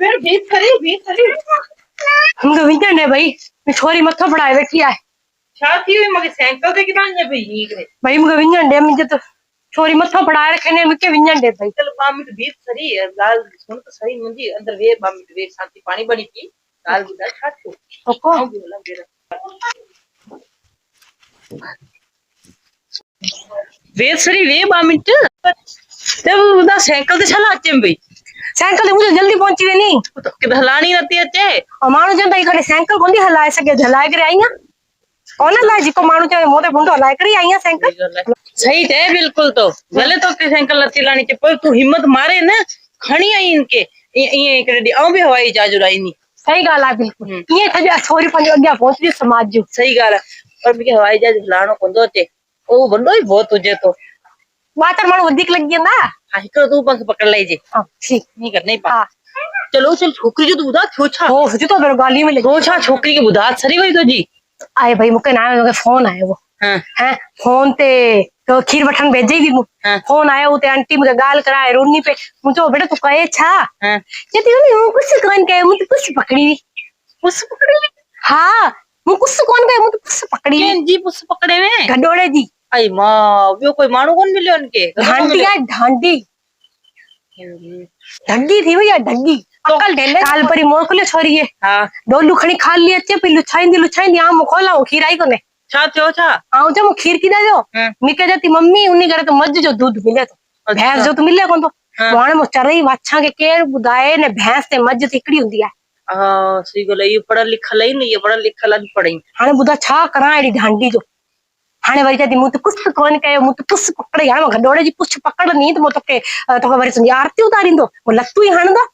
फिर बीत करी हम तो विंजन है भाई छोरी मत्था पड़ाए बैठी है शादी हुई मगे साइकिल से कितना ने भाई रे भाई मुझे विंजन है मुझे तो छोरी मत्था पड़ाए रखे ने मुझे विंजन है भाई चलो 5 मिनट बीत करी है गाल सुन तो सही मुझे अंदर वे 5 मिनट वे शांति पानी बनी थी गाल बुदा छाटू ओको हां बोला मेरा वे सरी वे 5 मिनट तब बुदा साइकिल से चला आते भाई साइकिल मुझे जल्दी पहुंची नहीं तो कि हलानी रहती है और मानो जनता इकडे साइकिल कोनी हलाए सके हलाए करे आईया कौन हलाए जिको मानो चाहे मोटे बुंडो हलाए करे आईया साइकिल सही थे बिल्कुल तो भले तो के साइकिल लती लानी चे पर तू हिम्मत मारे ना खणी आई इनके ये इकडे आऊं भी हवाई जहाज उड़ाई नहीं सही गाल है बिल्कुल ये थे छोरी पंज अग्या पहुंच रही समाज जो सही गाल है पर मुझे हवाई जहाज हलानो कोंदो चे ओ बंदो ही बहुत तुझे तो बातर मानो वधिक लगी ना हां इकडे तू पंख पकड़ ले जे हां ठीक नहीं कर नहीं पा चलो चल छोकरी जो तू बुधा छोछा ओ जो तो मेरे गाली में लगी छोछा छोकरी के बुधा सरी वही तो जी आए भाई मुके ना मुके फोन आए वो हां हैं फोन ते तो खीर बठन भेजे ही फोन आया वो ते आंटी मुके गाल कराए रोनी पे मुझे बेटा तू कहे छा हां ये तो नहीं कुछ कौन कहे मुझे कुछ पकड़ी पुस पकड़े हां मु कुछ कौन कहे मुझे कुछ पकड़ी केन जी पुस पकड़े में गडोड़े जी आई मां वो कोई मानू कौन मिलियो उनके ढांडी है ढांडी ढड्डी थी भैया ढड्डी अकल ढेले काल परी मोकले छोरी है हां दो लुखणी खा ली अच्छे पे लुछाईंदी आम खोला खीर आई कोने छा थियो छा आऊ जब खीर की दाजो मिके जाती मम्मी उन्हीं करे तो मज जो दूध मिले तो भैंस जो तो मिले कोन तो वाणे मो चरई वाछा के केर बुदाए ने भैंस ते मज तिकड़ी हुंदी है हां सही गले ये पढ़ा लिखा लई नहीं ये पढ़ा लिखा ला पढ़ई हाने बुदा छा करा एडी ढांडी जो हाने वरी जाती मु तो कुछ कोन कहे मु तो कुछ पकड़े हां गडोड़े जी कुछ पकड़ नी तो मो तो के तो वरी सुनी आरती उतारिंदो मो लत्तू ही हाणदो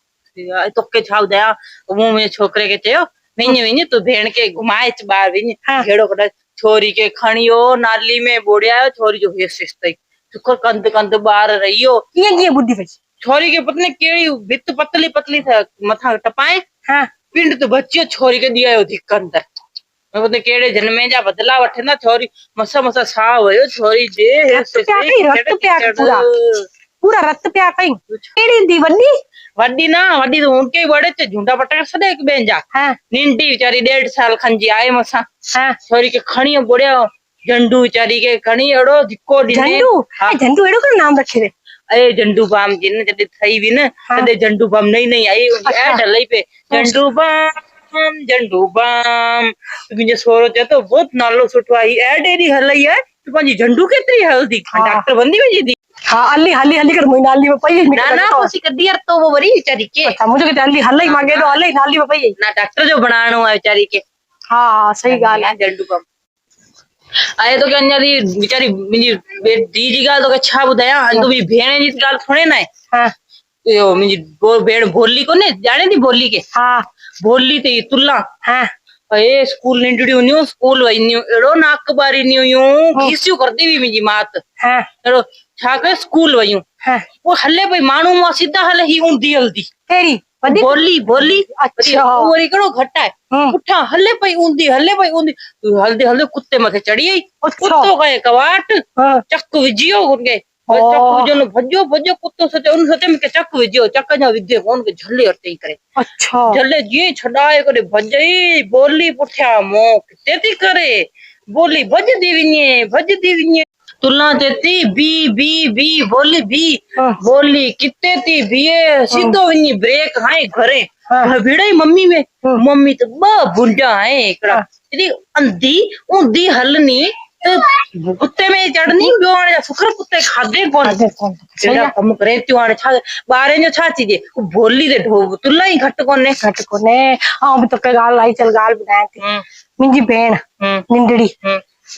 तो के छाव दया मु में छोकरे के चयो विने तू भेण के घुमाए च बार विने घेड़ो कड छोरी के खणियो नाली में बोड़िया छोरी जो हे सिस्तई सुकर कंद कंद बार रहियो ये बुद्धि पे छोरी के पतने केड़ी बित पतली पतली था मथा टपाए हां पिंड तो बच्चियो छोरी के दिया हो धिक अंदर मैं पतने केड़े जन्मे जा बदला वठे ना छोरी मसा मसा सा होयो छोरी जे रक्त प्यार पूरा रक्त प्यार कई केड़ी दी वड्डी वड्डी ना वड्डी तो उनके बड़े चे झुंडा पटक सदे एक बेन जा हां निंटी बेचारी 1.5 साल खंजी आए मसा हां छोरी के खणियो बोड़िया झंडू बेचारी के खणी एड़ो धिक्को दिने झंडू एड़ो का नाम रखे रे अरे झंडू बाम जिन जदे थई भी न तदे झंडू बाम नहीं आई ए ढलई पे झंडू बाम मुझे सोरो चे तो बहुत नालो सुठो आई ए डेरी हलई है तो पंजी झंडू केतरी हल्दी डॉक्टर बंदी वजी दी हां हल्ली कर मोई नाली में पई ना कोसी कदी यार तो वो बड़ी बेचारी के अच्छा मुझे के हल्ली हल्ली मांगे तो हल्ली नाली में पई ना डॉक्टर जो बनाणो है बेचारी के हां सही गाल है झंडू बाम आए तो क्या दी बेचारी मिजी दी जी गाल तो अच्छा बुधाया तो भी भेणे जी गाल थोड़े ना हां यो मिजी भेण भोली को ने जाने दी भोली के हां भोली ते तुल्ला हां ए स्कूल निंडड़ी न्यू स्कूल वई न्यू एड़ो नाक बारी न्यू यूं घिस्यू करदी भी मिजी मात हां एड़ो छा के स्कूल वयूं हां वो हले भाई मानू मा सीधा हले ही ऊंधी हल्दी तेरी बोली अच्छा ओरी कड़ो घटा है उठा हले भाई ऊंधी हल्दी हल्दी कुत्ते मथे चढ़ी आई कुत्तो गए कवाट चक विजियो उनके चक जो भजो कुत्तो सचे उन सचे में चक विजियो चक जा विद्य कोन के झल्ले हटते ही करे अच्छा झल्ले जी छडाए करे भजई बोली पुठया मो तेती करे बोली भज दीविने तुलना देती बी बोली बोली कितने थी बीए सीधो इन्हीं ब्रेक हाय घरे भिड़ई मम्मी तो बुंडा है एकड़ा इदी अंधी ऊंधी हलनी तो कुत्ते में चढ़नी गोवाने सुखर कुत्ते खादे कौन तेरा कम करे त्योहार छा बारे जो छा चीजे बोली दे ढो तुल्ला ही घट कोने हां तो के गाल लाई चल गाल बनाए थी मिंजी भेण निंदड़ी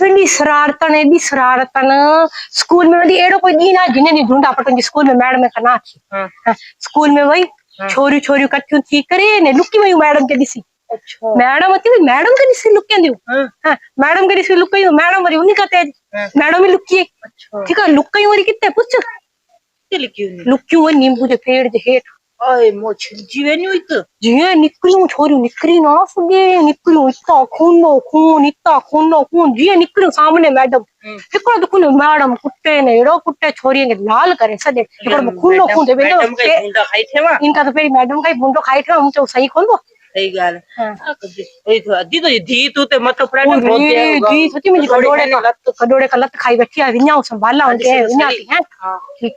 एडी शरारतन स्कूल में वही एड़ो कोई दी ना जिने दी ढूंढा पटन स्कूल में मैडम का ना थी स्कूल में वही छोरी कट्ठू थी करे ने लुकी वही मैडम के दिसी अच्छा मैडम थी मैडम के दिसी लुके दियो हां मैडम के दिसी लुकई मैडम वरी उन्हीं का तेज मैडम ही लुकी अच्छा ठीक है लुकई वरी कितने पूछ के लुकी वो नींबू के पेड़ के हेठ ओए मोछ जीवे नहीं हुई जीए निकलियो छोरी निकली ना सुगे निकलियो इतना खून जीए निकलियो सामने मैडम एकड़ो तो खून मैडम कुत्ते ने एड़ो कुत्ते छोरी के लाल करे सदे एकड़ो खून दे बेनो मैडम का गुंडा खाई थे वा इनका तो पे मैडम का बुंडो खाई थे हम तो सही खोल दो सही गाल ओए तो अद्दी तो दी तू ते मत पड़ा ना बोल दे दी सच्ची में कडोड़े का लत खाई बैठी है विन्या संभाला उनके विन्या है ठीक